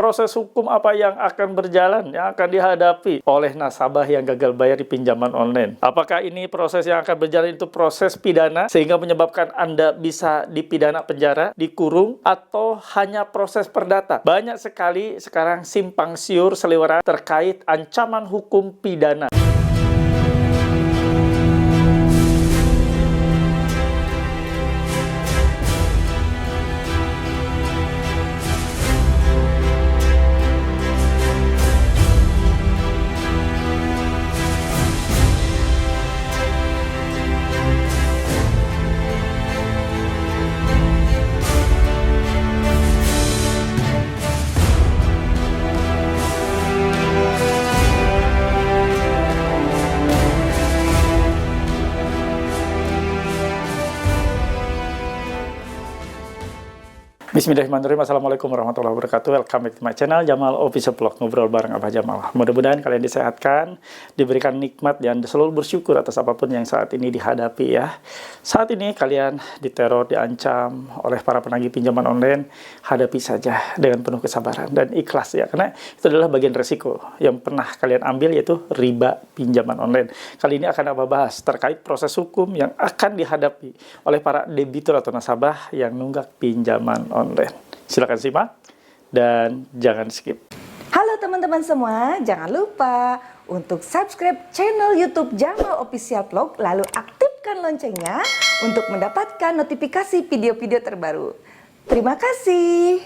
Proses hukum apa yang akan berjalan, yang akan dihadapi oleh nasabah yang gagal bayar di pinjaman online? Apakah ini proses yang akan berjalan itu proses pidana sehingga menyebabkan Anda bisa dipidana penjara, dikurung, atau hanya proses perdata? Banyak sekali sekarang simpang siur seliweran terkait ancaman hukum pidana. Bismillahirrahmanirrahim. Assalamualaikum warahmatullahi wabarakatuh. Welcome back to my channel Jamal Official Vlog, ngobrol bareng Abah Jamal. Mudah-mudahan kalian disehatkan, diberikan nikmat, dan selalu bersyukur atas apapun yang saat ini dihadapi ya. Saat ini kalian diteror, diancam oleh para penagih pinjaman online. Hadapi saja dengan penuh kesabaran dan ikhlas ya, karena itu adalah bagian resiko yang pernah kalian ambil, yaitu riba pinjaman online. Kali ini akan Abah bahas terkait proses hukum yang akan dihadapi oleh para debitur atau nasabah yang nunggak pinjaman online. Silakan simak dan jangan skip. Halo teman-teman semua, jangan lupa untuk subscribe channel YouTube Jamal Official Vlog, lalu aktifkan loncengnya untuk mendapatkan notifikasi video-video terbaru. Terima kasih.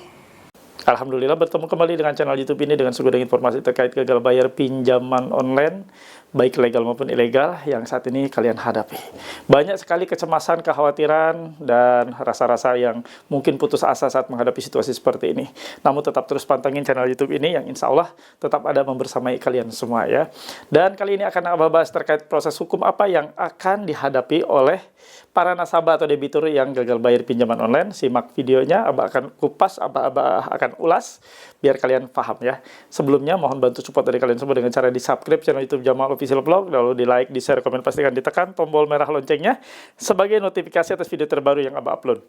Alhamdulillah bertemu kembali dengan channel YouTube ini dengan segudang informasi terkait gagal bayar pinjaman online, baik legal maupun ilegal, yang saat ini kalian hadapi. Banyak sekali kecemasan, kekhawatiran, dan rasa-rasa yang mungkin putus asa saat menghadapi situasi seperti ini. Namun tetap terus pantengin channel YouTube ini yang insya Allah tetap ada membersamai kalian semua ya. Dan kali ini akan Abah bahas terkait proses hukum apa yang akan dihadapi oleh para nasabah atau debitur yang gagal bayar pinjaman online. Simak videonya, Abah akan kupas, Abah akan ulas biar kalian paham ya. Sebelumnya mohon bantu support dari kalian semua dengan cara di subscribe channel YouTube Jamal Official Vlog, lalu di like, di share, komen, pastikan ditekan tombol merah loncengnya sebagai notifikasi atas video terbaru yang Abah upload.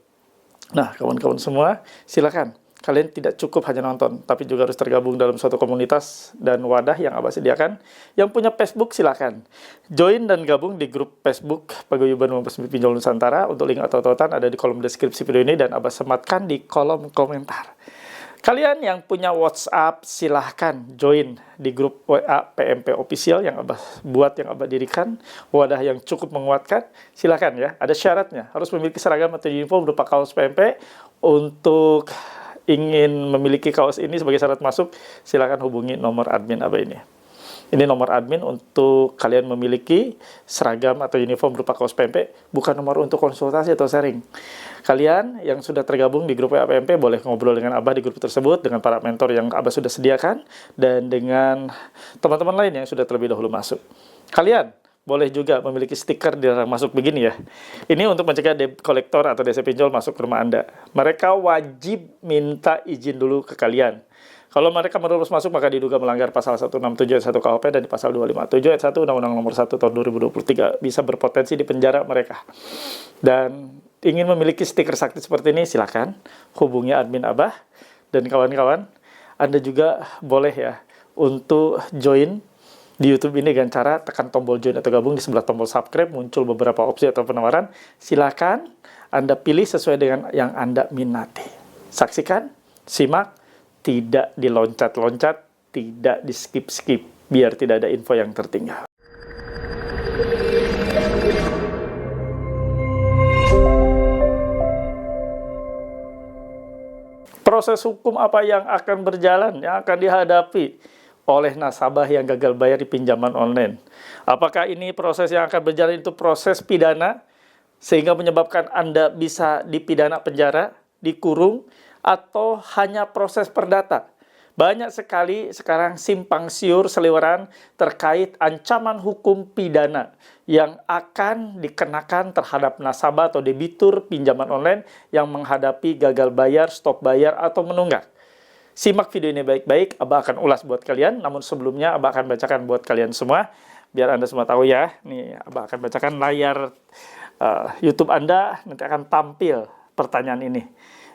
Nah, kawan-kawan semua, silakan. Kalian tidak cukup hanya nonton, tapi juga harus tergabung dalam suatu komunitas dan wadah yang Abah sediakan. Yang punya Facebook silakan join dan gabung di grup Facebook Paguyuban Membasmi Pinjol Nusantara. Untuk link atau tautan ada di kolom deskripsi video ini dan Abah sematkan di kolom komentar. Kalian yang punya WhatsApp silahkan join di grup WA PMP Official yang Abah buat, yang Abah dirikan, wadah yang cukup menguatkan. Silahkan ya, ada syaratnya, harus memiliki seragam atau uniform berupa kaos PMP. Untuk ingin memiliki kaos ini sebagai syarat masuk, silahkan hubungi nomor admin Abah ini. Ini nomor admin untuk kalian memiliki seragam atau uniform berupa kaos PMP, bukan nomor untuk konsultasi atau sharing. Kalian yang sudah tergabung di grup PMP boleh ngobrol dengan Abah di grup tersebut, dengan para mentor yang Abah sudah sediakan, dan dengan teman-teman lain yang sudah terlebih dahulu masuk. Kalian boleh juga memiliki stiker dilarang masuk begini ya. Ini untuk mencegah debt collector atau DC pinjol masuk ke rumah Anda. Mereka wajib minta izin dulu ke kalian. Kalau mereka menerus masuk, maka diduga melanggar pasal 167 ayat 1 KUHP dan di pasal 257 ayat 1 Undang-Undang Nomor 1 Tahun 2023. Bisa berpotensi di penjara mereka. Dan ingin memiliki stiker sakti seperti ini, silakan hubungi admin Abah dan kawan-kawan. Anda juga boleh ya untuk join di YouTube ini dengan cara tekan tombol join atau gabung. Di sebelah tombol subscribe muncul beberapa opsi atau penawaran. Silakan Anda pilih sesuai dengan yang Anda minati. Saksikan, simak, tidak diloncat-loncat, tidak di-skip-skip, biar tidak ada info yang tertinggal. Proses hukum apa yang akan berjalan, yang akan dihadapi oleh nasabah yang gagal bayar di pinjaman online? Apakah ini proses yang akan berjalan itu proses pidana sehingga menyebabkan Anda bisa dipidana penjara, dikurung, atau hanya proses perdata? Banyak sekali sekarang simpang siur seliweran terkait ancaman hukum pidana yang akan dikenakan terhadap nasabah atau debitur pinjaman online yang menghadapi gagal bayar, stop bayar, atau menunggak. Simak video ini baik-baik, Abah akan ulas buat kalian. Namun sebelumnya Abah akan bacakan buat kalian semua, biar Anda semua tahu ya. Nih, Abah akan bacakan layar YouTube Anda, nanti akan tampil pertanyaan ini.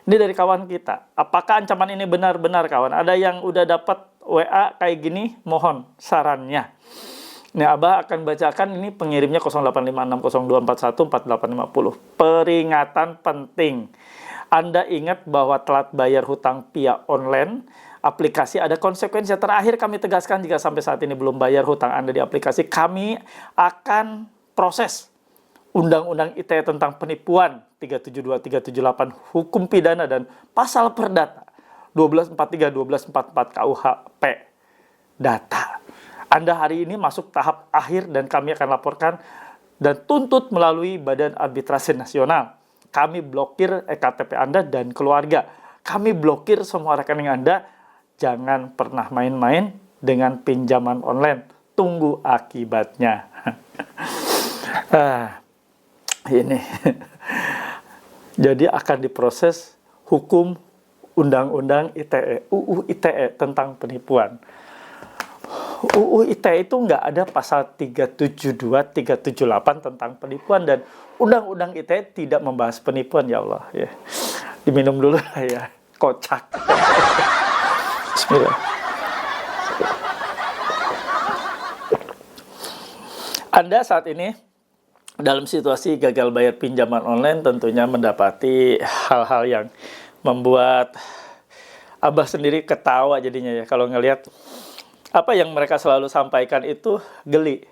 Ini dari kawan kita. Apakah ancaman ini benar-benar kawan? Ada yang udah dapat WA kayak gini? Mohon sarannya. Nih Abah akan bacakan ini pengirimnya 085602414850. Peringatan penting. Anda ingat bahwa telat bayar hutang via online aplikasi ada konsekuensi. Terakhir kami tegaskan jika sampai saat ini belum bayar hutang Anda di aplikasi, kami akan proses Undang-Undang ITE tentang penipuan 372, 378 hukum pidana dan pasal perdata 1243, 1244 KUHP data. Anda hari ini masuk tahap akhir dan kami akan laporkan dan tuntut melalui Badan Arbitrase Nasional. Kami blokir EKTP Anda dan keluarga. Kami blokir semua rekening Anda. Jangan pernah main-main dengan pinjaman online. Tunggu akibatnya. Ini. Jadi akan diproses hukum Undang-Undang ITE, UU ITE tentang penipuan. UU ITE itu nggak ada pasal 372, 378 tentang penipuan, dan Undang-Undang ITE tidak membahas penipuan, ya Allah. Ya. Diminum dulu ya, kocak. Bismillah. Anda saat ini dalam situasi gagal bayar pinjaman online tentunya mendapati hal-hal yang membuat Abah sendiri ketawa jadinya ya kalau ngelihat apa yang mereka selalu sampaikan itu geli,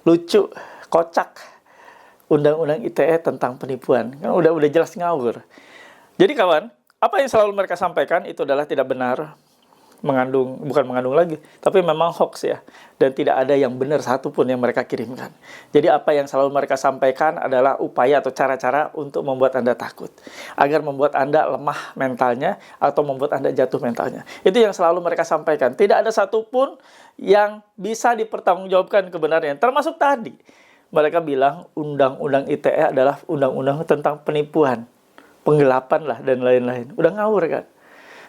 lucu, kocak. Undang-Undang ITE tentang penipuan kan udah jelas ngawur. Jadi kawan, apa yang selalu mereka sampaikan itu adalah tidak benar, bukan mengandung lagi, tapi memang hoax ya, dan tidak ada yang benar satupun yang mereka kirimkan. Jadi apa yang selalu mereka sampaikan adalah upaya atau cara-cara untuk membuat Anda takut, agar membuat Anda lemah mentalnya atau membuat Anda jatuh mentalnya. Itu yang selalu mereka sampaikan. Tidak ada satupun yang bisa dipertanggungjawabkan kebenarannya. Termasuk tadi mereka bilang Undang-Undang ITE adalah undang-undang tentang penipuan, penggelapan lah dan lain-lain. Udah ngawur kan?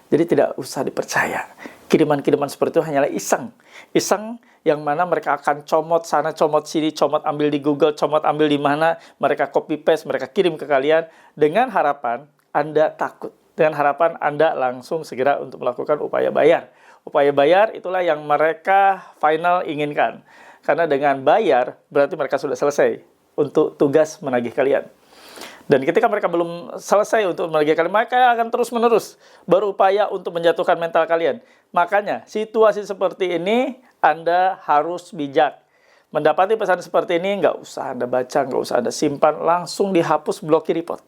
Jadi tidak usah dipercaya. Kiriman-kiriman seperti itu hanyalah iseng. Iseng yang mana mereka akan comot sana, comot sini, comot ambil di Google, comot ambil di mana, mereka copy paste, mereka kirim ke kalian dengan harapan Anda takut. Dengan harapan Anda langsung segera untuk melakukan upaya bayar. Upaya bayar itulah yang mereka final inginkan. Karena dengan bayar berarti mereka sudah selesai untuk tugas menagih kalian. Dan ketika mereka belum selesai untuk menagih kalian, mereka akan terus-menerus berupaya untuk menjatuhkan mental kalian. Makanya, situasi seperti ini Anda harus bijak. Mendapati pesan seperti ini, nggak usah Anda baca, nggak usah Anda simpan, langsung dihapus, blokir, report.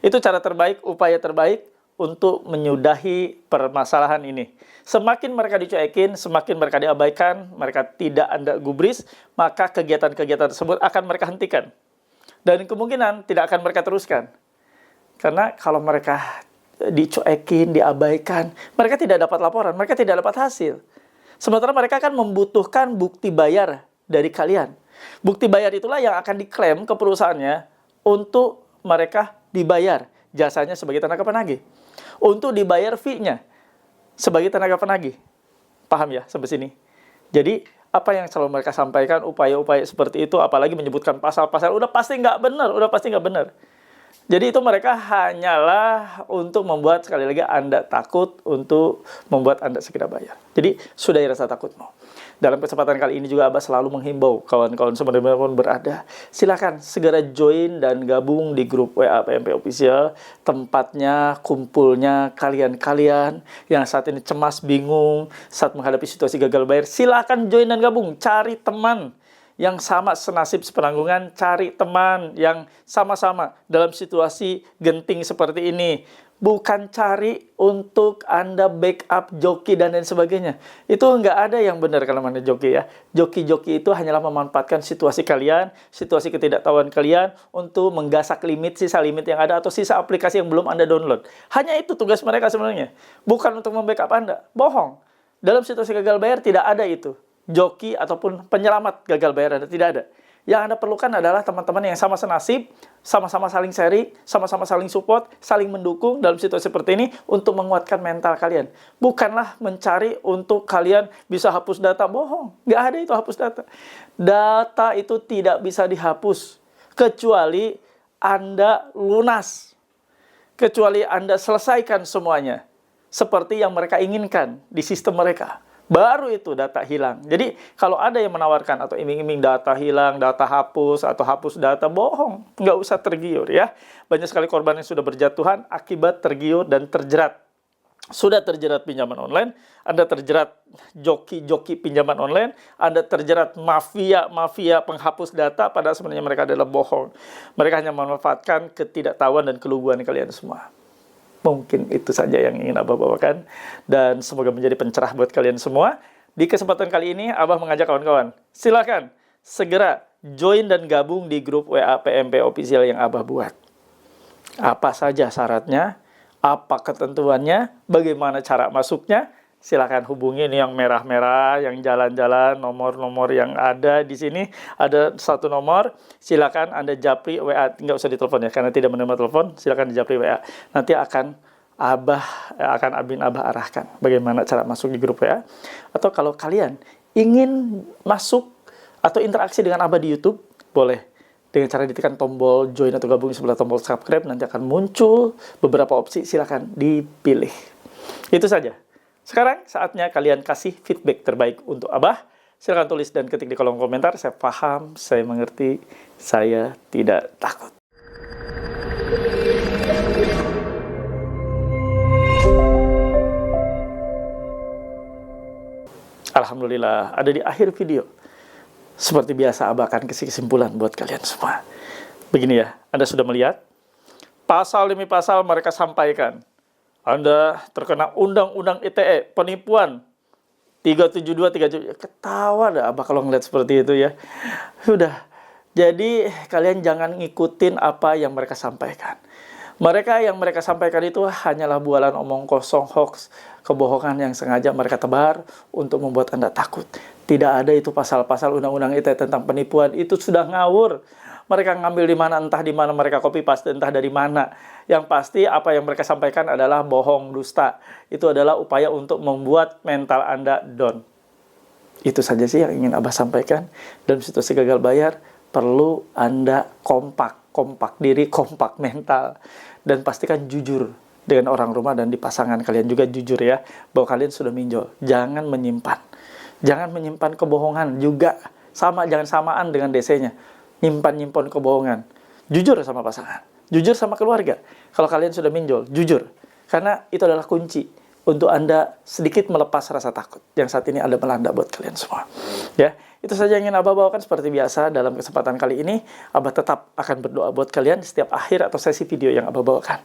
Itu cara terbaik, upaya terbaik untuk menyudahi permasalahan ini. Semakin mereka dicuekin, semakin mereka diabaikan, mereka tidak Anda gubris, maka kegiatan-kegiatan tersebut akan mereka hentikan. Dan kemungkinan tidak akan mereka teruskan. Karena kalau mereka dicuekin, diabaikan, mereka tidak dapat laporan, mereka tidak dapat hasil. Sementara mereka akan membutuhkan bukti bayar dari kalian. Bukti bayar itulah yang akan diklaim ke perusahaannya untuk mereka dibayar jasanya sebagai tenaga penagih. Untuk dibayar fee-nya sebagai tenaga penagih. Paham ya sampai sini? Jadi apa yang selalu mereka sampaikan, upaya-upaya seperti itu, apalagi menyebutkan pasal-pasal, udah pasti nggak benar. Jadi itu mereka hanyalah untuk membuat, sekali lagi, Anda takut untuk membuat Anda segera bayar. Jadi sudahi rasa takutmu. Dalam kesempatan kali ini juga Abah selalu menghimbau kawan-kawan sebenarnya pun berada, silakan segera join dan gabung di grup WA PMP Official, tempatnya, kumpulnya kalian-kalian yang saat ini cemas, bingung, saat menghadapi situasi gagal bayar. Silakan join dan gabung, cari teman yang sama senasib sepenanggungan, cari teman yang sama-sama dalam situasi genting seperti ini. Bukan cari untuk Anda backup joki dan lain sebagainya. Itu nggak ada yang benar kalau namanya joki ya. Joki-joki itu hanyalah memanfaatkan situasi kalian, situasi ketidaktahuan kalian untuk menggasak limit, sisa limit yang ada atau sisa aplikasi yang belum Anda download. Hanya itu tugas mereka sebenarnya. Bukan untuk membackup Anda. Bohong. Dalam situasi gagal bayar tidak ada itu. Joki ataupun penyelamat gagal bayar Anda tidak ada. Yang Anda perlukan adalah teman-teman yang sama senasib, sama-sama saling sharing, sama-sama saling support, saling mendukung dalam situasi seperti ini untuk menguatkan mental kalian. Bukanlah mencari untuk kalian bisa hapus data. Bohong. Nggak ada itu hapus data. Data itu tidak bisa dihapus kecuali Anda lunas. kecuali Anda selesaikan semuanya seperti yang mereka inginkan di sistem mereka. Baru itu data hilang. Jadi kalau ada yang menawarkan atau iming-iming data hilang, data hapus, atau hapus data, bohong. Nggak usah tergiur ya. Banyak sekali korban yang sudah berjatuhan akibat tergiur dan terjerat. Sudah terjerat pinjaman online, Anda terjerat joki-joki pinjaman online, Anda terjerat mafia-mafia penghapus data, padahal sebenarnya mereka adalah bohong. Mereka hanya memanfaatkan ketidaktahuan dan keluguan kalian semua. Mungkin itu saja yang ingin Abah bawakan, dan semoga menjadi pencerah buat kalian semua. Di kesempatan kali ini, Abah mengajak kawan-kawan, silakan segera join dan gabung di grup WA PMP Official yang Abah buat. Apa saja syaratnya, apa ketentuannya, bagaimana cara masuknya, silakan hubungi ini yang merah-merah, yang jalan-jalan, nomor-nomor yang ada di sini. Ada satu nomor, silakan Anda japri WA, nggak usah ditelepon ya, karena tidak menerima telepon, silakan dijapri WA. Nanti akan admin Abah arahkan bagaimana cara masuk di grup WA. Atau kalau kalian ingin masuk atau interaksi dengan Abah di YouTube, boleh. Dengan cara ditekan tombol join atau gabung di sebelah tombol subscribe, nanti akan muncul beberapa opsi, silakan dipilih. Itu saja. Sekarang saatnya kalian kasih feedback terbaik untuk Abah. Silakan tulis dan ketik di kolom komentar. Saya paham, saya mengerti, saya tidak takut. Alhamdulillah, ada di akhir video. Seperti biasa, Abah akan kasih kesimpulan buat kalian semua. Begini ya, Anda sudah melihat pasal demi pasal mereka sampaikan. Anda terkena Undang-Undang ITE, penipuan, 372, 372. Ketawa dah Abah kalau ngeliat seperti itu ya. Sudah. Jadi kalian jangan ngikutin apa yang mereka sampaikan. Yang mereka sampaikan itu hanyalah bualan omong kosong, hoax, kebohongan yang sengaja mereka tebar untuk membuat Anda takut. Tidak ada itu pasal-pasal Undang-Undang ITE tentang penipuan. Itu sudah ngawur. Mereka ngambil di mana, entah di mana mereka copy paste, entah dari mana. Yang pasti apa yang mereka sampaikan adalah bohong, dusta. Itu adalah upaya untuk membuat mental Anda down. Itu saja sih yang ingin Abah sampaikan. Dalam situasi gagal bayar, perlu Anda kompak diri, kompak mental. Dan pastikan jujur dengan orang rumah dan di pasangan kalian juga jujur ya, bahwa kalian sudah minjol. Jangan menyimpan kebohongan juga. Jangan samaan dengan DC-nya. Nyimpan kebohongan. Jujur sama pasangan, jujur sama keluarga. Kalau kalian sudah minjol, jujur. Karena itu adalah kunci untuk Anda sedikit melepas rasa takut yang saat ini ada melanda buat kalian semua. Ya, itu saja yang ingin Abah bawakan. Seperti biasa dalam kesempatan kali ini, Abah tetap akan berdoa buat kalian setiap akhir atau sesi video yang Abah bawakan.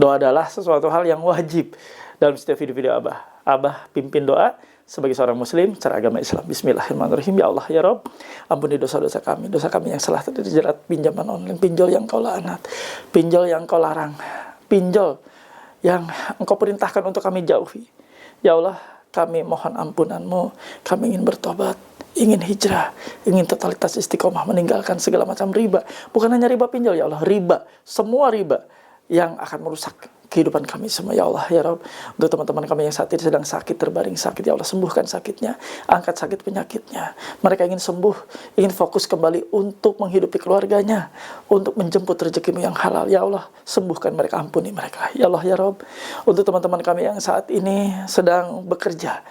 Doa adalah sesuatu hal yang wajib dalam setiap video-video Abah. Abah pimpin doa sebagai seorang muslim cara agama Islam. Bismillahirrahmanirrahim. Ya Allah, ya Rabb, ampuni dosa-dosa kami yang salah terjerat pinjaman online, pinjol yang Kau laknat, pinjol yang Kau larang, pinjol yang Engkau perintahkan untuk kami jauhi. Ya Allah, kami mohon ampunan-Mu, kami ingin bertobat, ingin hijrah, ingin totalitas istiqomah, meninggalkan segala macam riba. Bukan hanya riba pinjol, ya Allah, riba, semua riba yang akan merusak kehidupan kami semua, ya Allah, ya Rabb. Untuk teman-teman kami yang saat ini sedang sakit, terbaring sakit, ya Allah, sembuhkan sakitnya, angkat sakit penyakitnya. Mereka ingin sembuh, ingin fokus kembali untuk menghidupi keluarganya, untuk menjemput rezekimu yang halal, ya Allah, sembuhkan mereka, ampuni mereka, ya Allah, ya Rabb. Untuk teman-teman kami yang saat ini sedang bekerja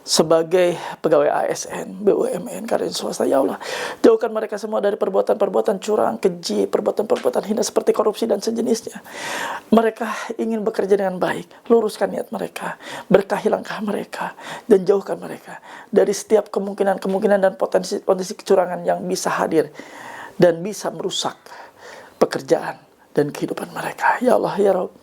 sebagai pegawai ASN, BUMN, karyawan swasta, ya Allah, jauhkan mereka semua dari perbuatan-perbuatan curang, keji, perbuatan-perbuatan hina seperti korupsi dan sejenisnya. Mereka ingin bekerja dengan baik, luruskan niat mereka, berkahi langkah mereka, dan jauhkan mereka dari setiap kemungkinan dan potensi kecurangan yang bisa hadir dan bisa merusak pekerjaan dan kehidupan mereka, ya Allah, ya Rabb.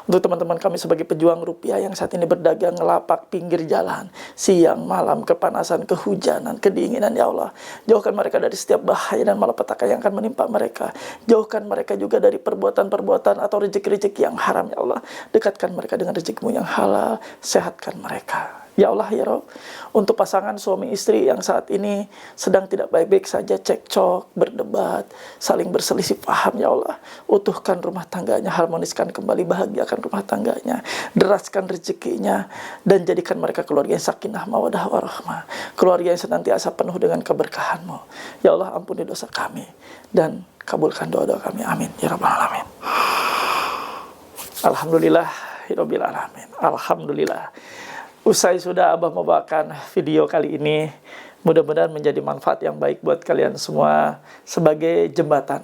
Untuk teman-teman kami sebagai pejuang rupiah yang saat ini berdagang ngelapak pinggir jalan, siang, malam, kepanasan, kehujanan, kedinginan, ya Allah. Jauhkan mereka dari setiap bahaya dan malapetaka yang akan menimpa mereka. Jauhkan mereka juga dari perbuatan-perbuatan atau rezeki-rezeki yang haram, ya Allah. Dekatkan mereka dengan rezekimu yang halal, sehatkan mereka. Ya Allah, ya Rabb. Untuk pasangan suami istri yang saat ini sedang tidak baik-baik saja, cekcok, berdebat, saling berselisih paham, ya Allah. Utuhkan rumah tangganya, harmoniskan kembali, bahagiakan rumah tangganya, deraskan rezekinya, dan jadikan mereka keluarga yang sakinah, mawadah, warahmah. Keluarga yang senantiasa penuh dengan keberkahan-Mu. Ya Allah, ampuni dosa kami, dan kabulkan doa-doa kami. Amin. Ya Rabbal Alamin. Alhamdulillahirabbil alamin. Alhamdulillah. Usai sudah Abah membawakan video kali ini, mudah-mudahan menjadi manfaat yang baik buat kalian semua sebagai jembatan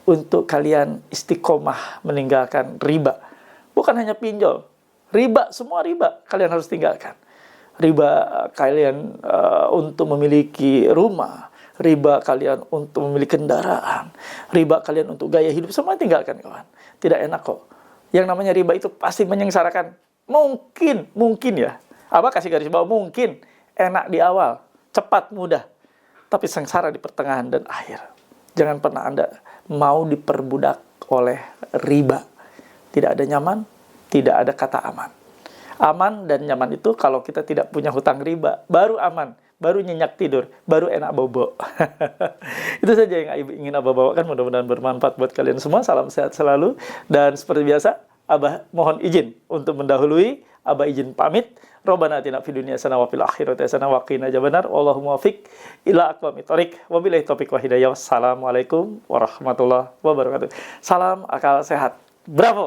untuk kalian istiqomah meninggalkan riba. Bukan hanya pinjol, riba, semua riba kalian harus tinggalkan. Riba kalian untuk memiliki rumah, riba kalian untuk memiliki kendaraan, riba kalian untuk gaya hidup, semua tinggalkan kawan. Tidak enak kok. Yang namanya riba itu pasti menyengsarakan. Mungkin ya. Abah kasih garis bawah, mungkin enak di awal, cepat, mudah. Tapi sengsara di pertengahan dan akhir. Jangan pernah Anda mau diperbudak oleh riba. Tidak ada nyaman, tidak ada kata aman. Aman dan nyaman itu kalau kita tidak punya hutang riba, baru aman, baru nyenyak tidur, baru enak bobo. Itu saja yang ingin Abah bawakan, mudah-mudahan bermanfaat buat kalian semua. Salam sehat selalu, dan seperti biasa, Abah mohon izin untuk mendahului. Abah izin pamit. Rabbana atina fid dunya hasanah wa fil akhirati hasanah wa qina adzabannar. Wallahu muwaffiq ila aqwamit thoriq. Wabillahi taufiq wa hidayah. Wassalamualaikum warahmatullahi wabarakatuh. Salam akal sehat. Bravo.